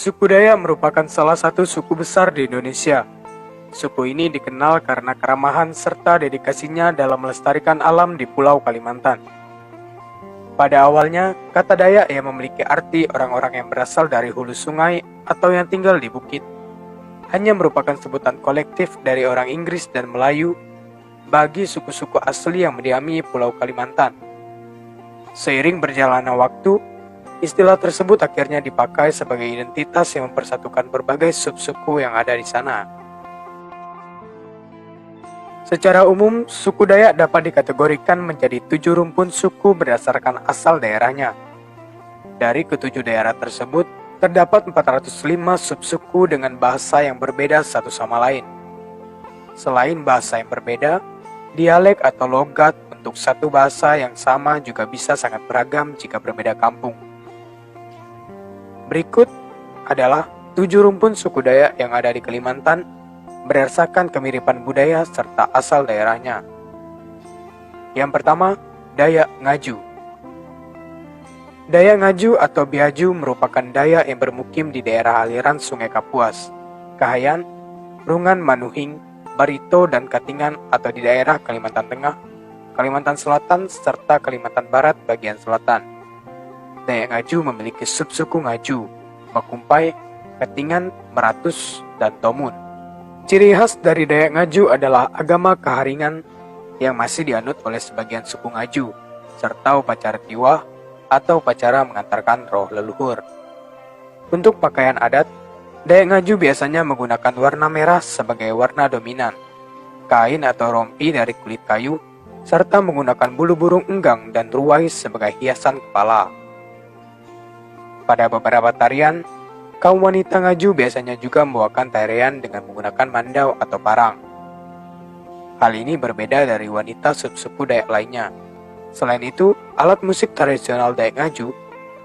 Suku Dayak merupakan salah satu suku besar di Indonesia. Suku ini dikenal karena keramahan serta dedikasinya dalam melestarikan alam di Pulau Kalimantan. Pada awalnya, kata Dayak yang memiliki arti orang-orang yang berasal dari hulu sungai atau yang tinggal di bukit, hanya merupakan sebutan kolektif dari orang Inggris dan Melayu bagi suku-suku asli yang mendiami Pulau Kalimantan. Seiring berjalannya waktu, istilah tersebut akhirnya dipakai sebagai identitas yang mempersatukan berbagai sub-suku yang ada di sana. Secara umum, suku Dayak dapat dikategorikan menjadi 7 rumpun suku berdasarkan asal daerahnya. Dari ketujuh daerah tersebut, terdapat 405 subsuku dengan bahasa yang berbeda satu sama lain. Selain bahasa yang berbeda, dialek atau logat untuk satu bahasa yang sama juga bisa sangat beragam jika berbeda kampung. Berikut adalah 7 rumpun suku Dayak yang ada di Kalimantan berdasarkan kemiripan budaya serta asal daerahnya. Yang pertama, Dayak Ngaju. Dayak Ngaju atau Biaju merupakan Dayak yang bermukim di daerah aliran Sungai Kapuas, Kahayan, Rungan Manuhing, Barito, dan Katingan atau di daerah Kalimantan Tengah, Kalimantan Selatan, serta Kalimantan Barat bagian selatan. Dayak Ngaju memiliki subsuku Ngaju, Bakumpai, Katingan, Meratus, dan Tomun. Ciri khas dari Dayak Ngaju adalah agama keharingan yang masih dianut oleh sebagian suku Ngaju, serta upacara tiwah atau upacara mengantarkan roh leluhur. Untuk pakaian adat, Dayak Ngaju biasanya menggunakan warna merah sebagai warna dominan, kain atau rompi dari kulit kayu, serta menggunakan bulu burung enggang dan ruwais sebagai hiasan kepala. Pada beberapa tarian, kaum wanita Ngaju biasanya juga membawakan tarian dengan menggunakan mandau atau parang. Hal ini berbeda dari wanita subsuku Dayak lainnya. Selain itu, alat musik tradisional Dayak Ngaju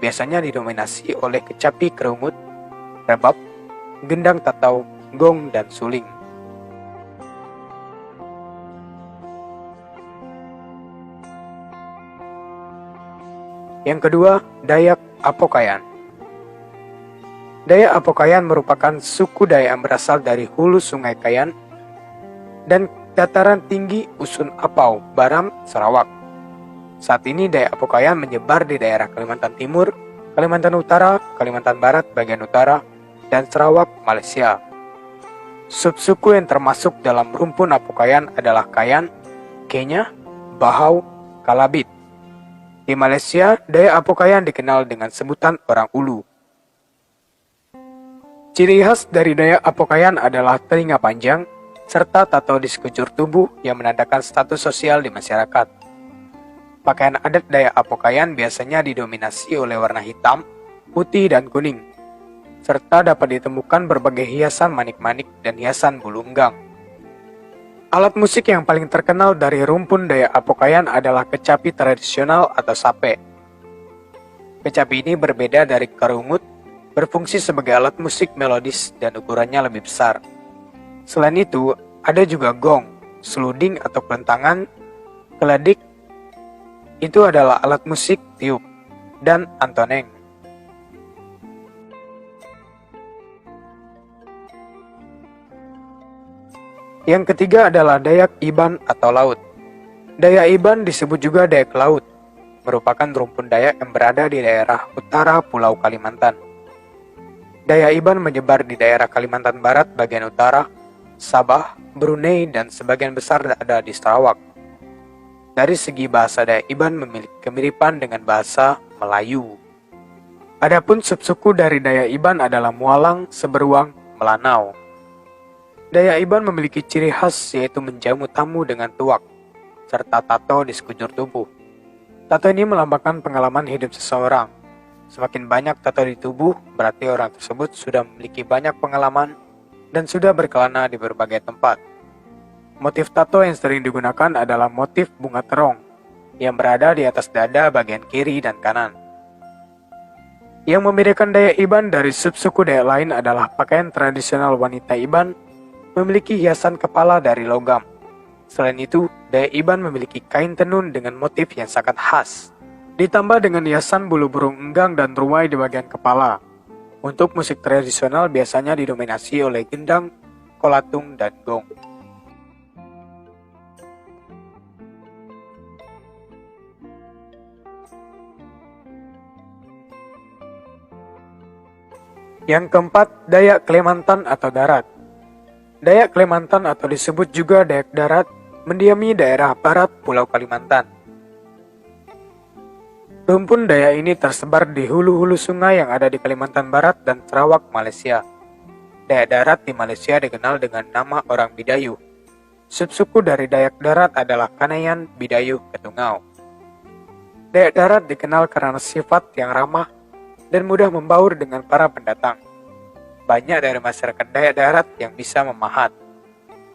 biasanya didominasi oleh kecapi kerungut, rebab, gendang tatau, gong, dan suling. Yang kedua, Dayak Apokayan. Dayak Apokayan merupakan suku Dayak yang berasal dari hulu Sungai Kayan dan dataran tinggi Usun Apau, Baram, Sarawak. Saat ini Dayak Apokayan menyebar di daerah Kalimantan Timur, Kalimantan Utara, Kalimantan Barat bagian utara, dan Sarawak, Malaysia. Subsuku yang termasuk dalam rumpun Apokayan adalah Kayan, Kenya, Bahau, Kalabit. Di Malaysia, Dayak Apokayan dikenal dengan sebutan orang Ulu. Ciri khas dari Dayak Apokayan adalah telinga panjang, serta tato di sekujur tubuh yang menandakan status sosial di masyarakat. Pakaian adat Dayak Apokayan biasanya didominasi oleh warna hitam, putih, dan kuning, serta dapat ditemukan berbagai hiasan manik-manik dan hiasan bulu enggang. Alat musik yang paling terkenal dari rumpun Dayak Apokayan adalah kecapi tradisional atau sape. Kecapi ini berbeda dari kerungut, berfungsi sebagai alat musik melodis dan ukurannya lebih besar. Selain itu, ada juga gong, seluding atau kelentangan, keledik, itu adalah alat musik tiup, dan antoneng. Yang ketiga adalah Dayak Iban atau Laut. Dayak Iban disebut juga Dayak Laut, merupakan rumpun Dayak yang berada di daerah utara Pulau Kalimantan. Dayak Iban menyebar di daerah Kalimantan Barat bagian utara, Sabah, Brunei, dan sebagian besar ada di Sarawak. Dari segi bahasa, Dayak Iban memiliki kemiripan dengan bahasa Melayu. Adapun subsuku dari Dayak Iban adalah Mualang, Seberuang, Melanau. Dayak Iban memiliki ciri khas yaitu menjamu tamu dengan tuak, serta tato di sekujur tubuh. Tato ini melambangkan pengalaman hidup seseorang. Semakin banyak tato di tubuh, berarti orang tersebut sudah memiliki banyak pengalaman dan sudah berkelana di berbagai tempat. Motif tato yang sering digunakan adalah motif bunga terong yang berada di atas dada bagian kiri dan kanan. Yang membedakan Dayak Iban dari subsuku Dayak lain adalah pakaian tradisional wanita Iban memiliki hiasan kepala dari logam. Selain itu, Dayak Iban memiliki kain tenun dengan motif yang sangat khas, ditambah dengan hiasan bulu burung enggang dan ruwai di bagian kepala. Untuk musik tradisional biasanya didominasi oleh gendang, kolatung, dan gong. Yang keempat, Dayak Kalimantan atau darat. Dayak Kalimantan atau disebut juga Dayak darat mendiami daerah barat Pulau Kalimantan. Rumpun Dayak ini tersebar di hulu-hulu sungai yang ada di Kalimantan Barat dan Sarawak, Malaysia. Dayak darat di Malaysia dikenal dengan nama orang Bidayuh. Subsuku dari Dayak darat adalah Kanayan, Bidayuh, Ketungau. Dayak darat dikenal karena sifat yang ramah dan mudah membaur dengan para pendatang. Banyak dari masyarakat Dayak darat yang bisa memahat.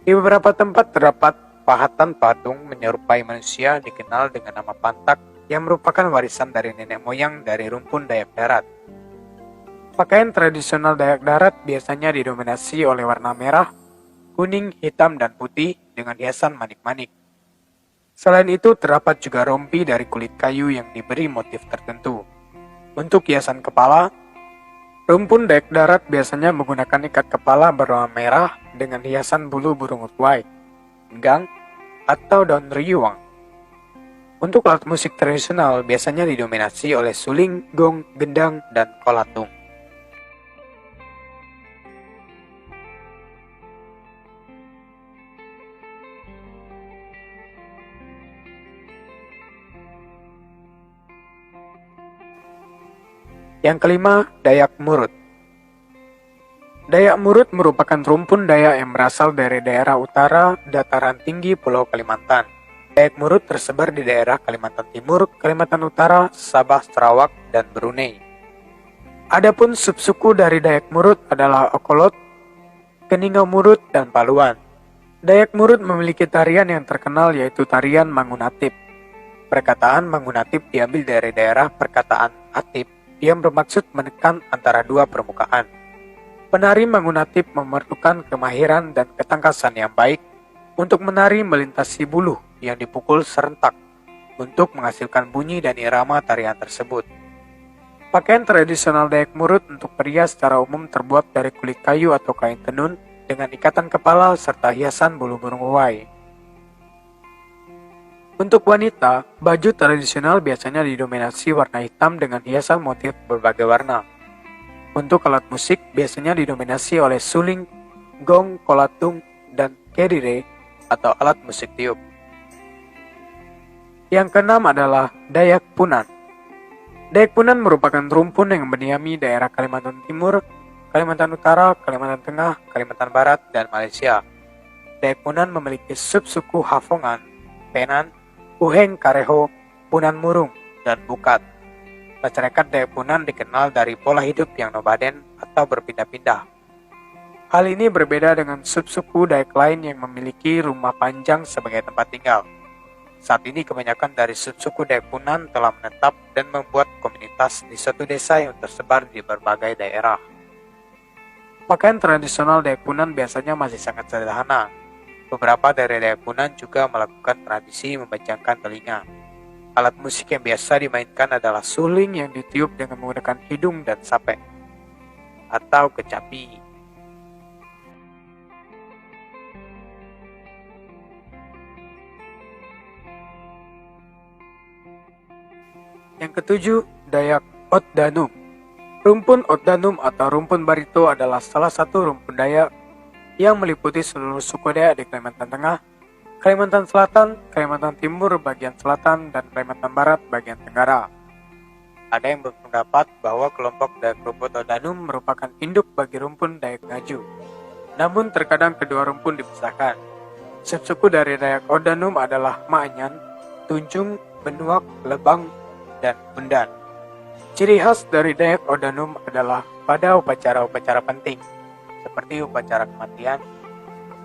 Di beberapa tempat terdapat pahatan patung menyerupai manusia dikenal dengan nama pantak yang merupakan warisan dari nenek moyang dari rumpun Dayak darat. Pakaian tradisional Dayak darat biasanya didominasi oleh warna merah, kuning, hitam, dan putih dengan hiasan manik-manik. Selain itu, terdapat juga rompi dari kulit kayu yang diberi motif tertentu. Untuk hiasan kepala, rumpun Dayak darat biasanya menggunakan ikat kepala berwarna merah dengan hiasan bulu burung ruai, enggang, atau daun riuang. Untuk alat musik tradisional biasanya didominasi oleh suling, gong, gendang, dan kolatung. Yang kelima, Dayak Murut. Dayak Murut merupakan rumpun Dayak yang berasal dari daerah utara dataran tinggi Pulau Kalimantan. Dayak Murut tersebar di daerah Kalimantan Timur, Kalimantan Utara, Sabah, Sarawak, dan Brunei. Adapun subsuku dari Dayak Murut adalah Okolot, Keningau Murut, dan Paluan. Dayak Murut memiliki tarian yang terkenal yaitu tarian Mangunatip. Perkataan Mangunatip diambil dari daerah perkataan Atip yang bermaksud menekan antara dua permukaan. Penari Mangunatip memerlukan kemahiran dan ketangkasan yang baik untuk menari melintasi buluh yang dipukul serentak untuk menghasilkan bunyi dan irama tarian tersebut. Pakaian tradisional Dayak Murut untuk pria secara umum terbuat dari kulit kayu atau kain tenun dengan ikatan kepala serta hiasan bulu burung ruai. Untuk wanita, baju tradisional biasanya didominasi warna hitam dengan hiasan motif berbagai warna. Untuk alat musik biasanya didominasi oleh suling, gong, kolatung, dan kedire atau alat musik tiup. Yang keenam adalah Dayak Punan. Dayak Punan merupakan rumpun yang mendiami daerah Kalimantan Timur, Kalimantan Utara, Kalimantan Tengah, Kalimantan Barat, dan Malaysia. Dayak Punan memiliki subsuku Hafongan, Penan, Uheng Kareho, Punan Murung, dan Bukat. Masyarakat Dayak Punan dikenal dari pola hidup yang nomaden atau berpindah-pindah. Hal ini berbeda dengan subsuku Dayak lain yang memiliki rumah panjang sebagai tempat tinggal. Saat ini kebanyakan dari subsuku Dayak Punan telah menetap dan membuat komunitas di suatu desa yang tersebar di berbagai daerah. Pakaian tradisional Dayak Punan biasanya masih sangat sederhana. Beberapa dari Dayak Punan juga melakukan tradisi membajangkan telinga. Alat musik yang biasa dimainkan adalah suling yang ditiup dengan menggunakan hidung dan sape atau kecapi. Yang ketujuh, Dayak Otdanum. Rumpun Otdanum atau rumpun Barito adalah salah satu rumpun Dayak yang meliputi seluruh suku Dayak di Kalimantan Tengah, Kalimantan Selatan, Kalimantan Timur bagian selatan, dan Kalimantan Barat bagian tenggara. Ada yang berpendapat bahwa kelompok Dayak rumpun Otdanum merupakan induk bagi rumpun Dayak Ngaju. Namun terkadang kedua rumpun dipisahkan. Subsuku dari Dayak Otdanum adalah Maanyan, Tunjung, Benuak, Lebang, dan Bundan. Ciri khas dari Dayak Otdanum adalah pada upacara-upacara penting, seperti upacara kematian.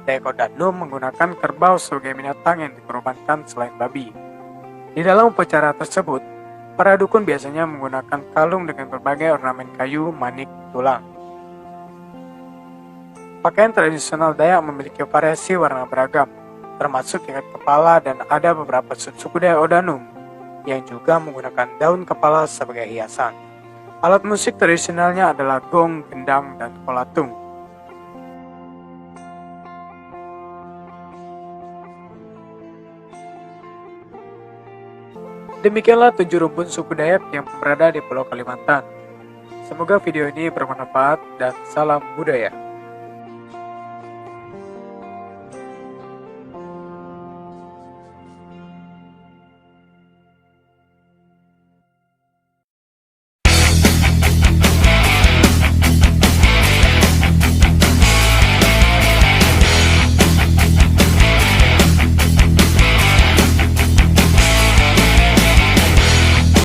Dayak Otdanum menggunakan kerbau sebagai binatang yang dikorbankan selain babi. Di dalam upacara tersebut, para dukun biasanya menggunakan kalung dengan berbagai ornamen kayu, manik, tulang. Pakaian tradisional Dayak memiliki variasi warna beragam, termasuk ikat kepala, dan ada beberapa subsuku Dayak Otdanum yang juga menggunakan daun kepala sebagai hiasan. Alat musik tradisionalnya adalah gong, gendang, dan kolatung. Demikianlah 7 rumpun suku Dayak yang berada di Pulau Kalimantan. Semoga video ini bermanfaat dan salam budaya.